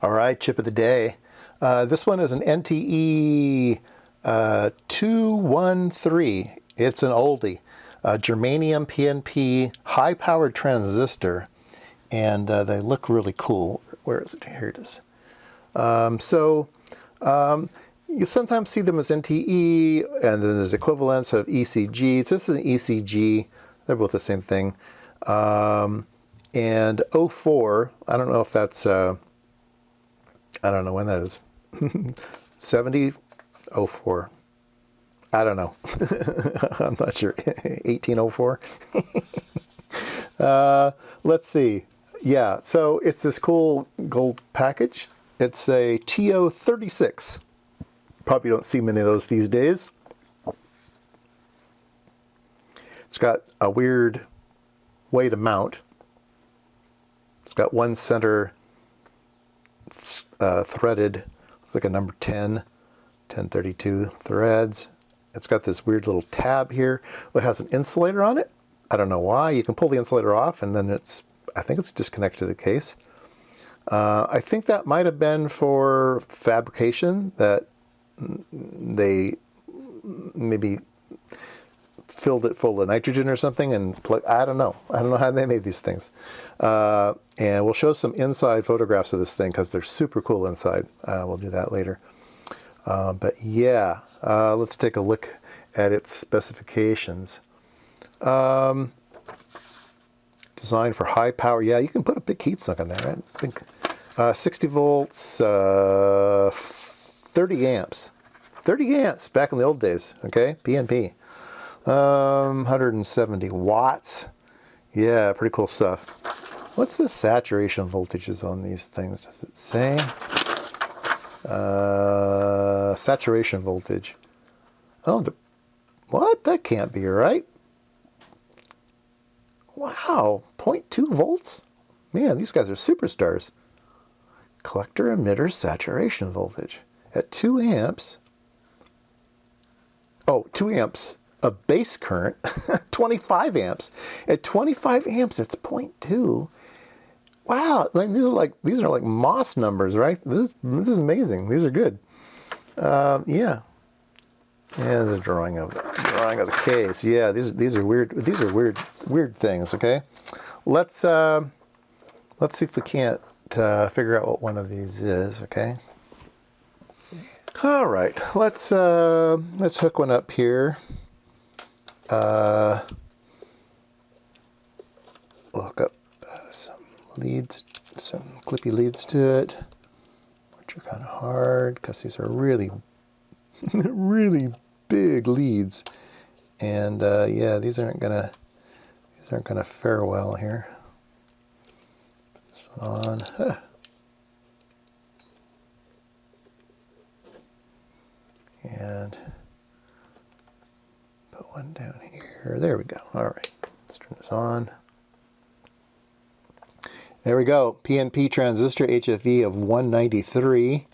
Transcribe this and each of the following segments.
All right, chip of the day. This one is an NTE213. It's an oldie, Germanium PNP high-powered transistor, and they look really cool. Where is it? Here it is. You sometimes see them as NTE, and then there's equivalents of ECG. So this is an ECG. They're both the same thing. And 04, I don't know if that's, I don't know when that is. 70, 04. I don't know. I'm not sure. 1804. Let's see. Yeah, so it's this cool gold package. It's a TO36. Probably don't see many of those these days. It's got a weird way to mount. It's got one center threaded, looks like a number 10, 1032 threads. It's got this weird little tab here. It has an insulator on it. I don't know why. You can pull the insulator off and then I think it's disconnected to the case. I think that might have been for fabrication, that they maybe filled it full of nitrogen or something and I don't know. I don't know how they made these things. And we'll show some inside photographs of this thing because they're super cool inside. We'll do that later. But yeah, let's take a look at its specifications. Designed for high power. Yeah, you can put a big heat sink on there, right? I think 60 volts, 30 amps. 30 amps back in the old days, okay? PNP. 170 watts. Yeah, pretty cool stuff. What's the saturation voltages on these things? Does it say? Saturation voltage. Oh, what? That can't be right. Wow, 0.2 volts? Man, these guys are superstars. Collector emitter saturation voltage at 2 amps. Oh, 2 amps of base current, 25 amps. At 25 amps, it's 0.2. Wow, I mean, these are like Moss numbers, right? This is amazing. These are good. Yeah. And the drawing of the case. Yeah, these are weird. These are weird things. Okay, let's see if we can't figure out what one of these is. Okay. All right, let's hook one up here. We'll hook up some leads, some clippy leads to it, which are kind of hard because these are really, really big leads, and yeah, these aren't gonna fare well here. Put this one on. And put one down here. There we go. All right, let's turn this on. There we go. PNP transistor, HFE of 193.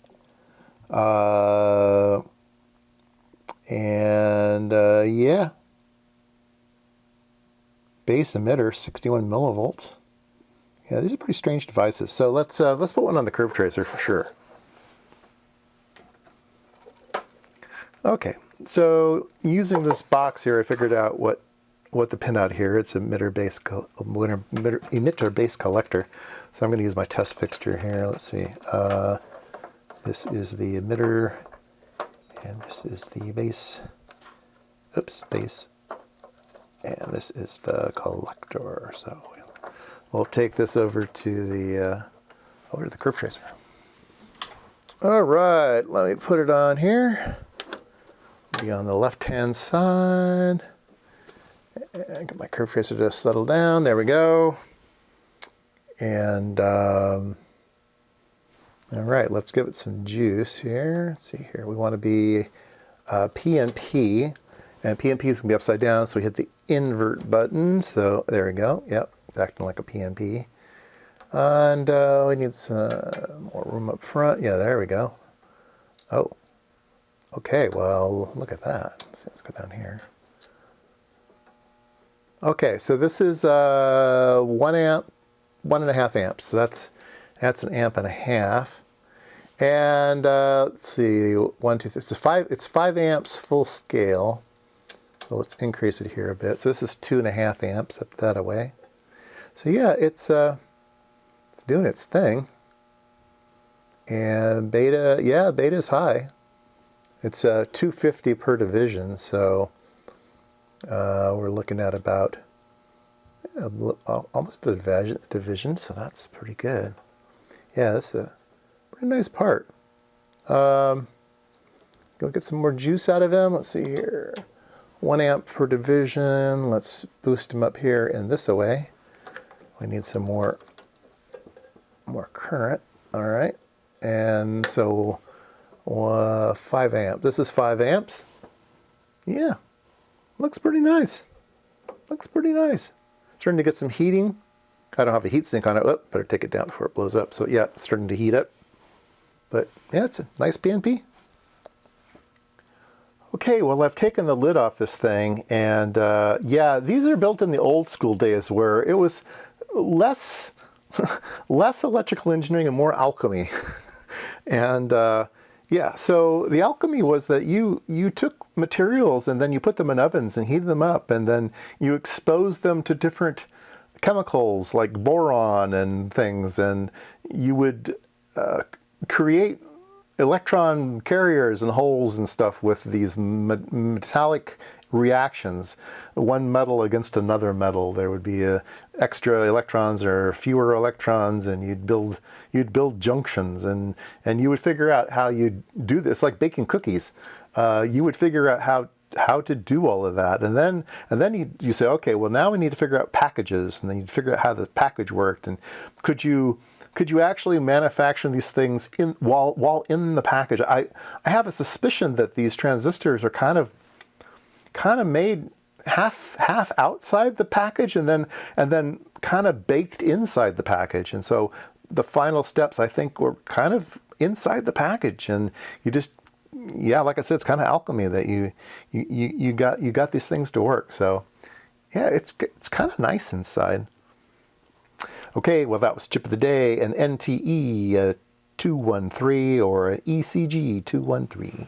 Yeah. Base emitter, 61 millivolts. Yeah, these are pretty strange devices. So let's put one on the curve tracer for sure. Okay, so using this box here, I figured out what the pinout here. It's emitter-based collector. So I'm going to use my test fixture here. Let's see. This is the emitter, and this is the base. Oops, base. And this is the collector. So we'll take this over to the curve tracer. All right, let me put it on here. Be on the left-hand side. And get my curve tracer to settle down. There we go. And all right, let's give it some juice here. Let's see here. We want to be PNP, and PNP is going to be upside down, so we hit the invert button. So there we go. Yep, it's acting like a PNP. And we need some more room up front. Yeah, there we go. Oh, okay. Well, look at that. Let's go down here. Okay, so this is 1 amp, 1.5 amps. So that's an amp and a half. And let's see, 1, 2, 3, it's 5 amps full scale. So let's increase it here a bit. So this is 2.5 amps, up that away. So yeah, it's doing its thing. And beta, yeah, beta is high. It's 250 per division, so we're looking at about almost a division, so that's pretty good. Yeah, that's a pretty nice part. Go get some more juice out of him. Let's see here. 1 amp per division. Let's boost him up here in this away. We need some more current. All right. And so 5 amp. This is 5 amps. Yeah. Looks pretty nice. Looks pretty nice. Starting to get some heating. I don't have a heat sink on it. Oh, better take it down before it blows up. So yeah, it's starting to heat up. But yeah, it's a nice PNP. Okay, well, I've taken the lid off this thing, and yeah, these are built in the old school days where it was less electrical engineering and more alchemy. And yeah, so the alchemy was that you took materials and then you put them in ovens and heated them up, and then you exposed them to different chemicals like boron and things, and you would create electron carriers and holes and stuff with these metallic reactions. One metal against another metal, there would be extra electrons or fewer electrons, and you'd build junctions, and you would figure out how you do this, like baking cookies. You would figure out how to do all of that, and then you say, okay, well, now we need to figure out packages, and then you'd figure out how the package worked, and could you actually manufacture these things while in the package? I have a suspicion that these transistors are kind of made half outside the package and then kind of baked inside the package. And so the final steps, I think, were kind of inside the package, and you just, yeah, like I said, it's kind of alchemy that you got these things to work. So yeah, it's kind of nice inside. Okay, well, that was Chip of the Day, an NTE 213 or an ECG 213.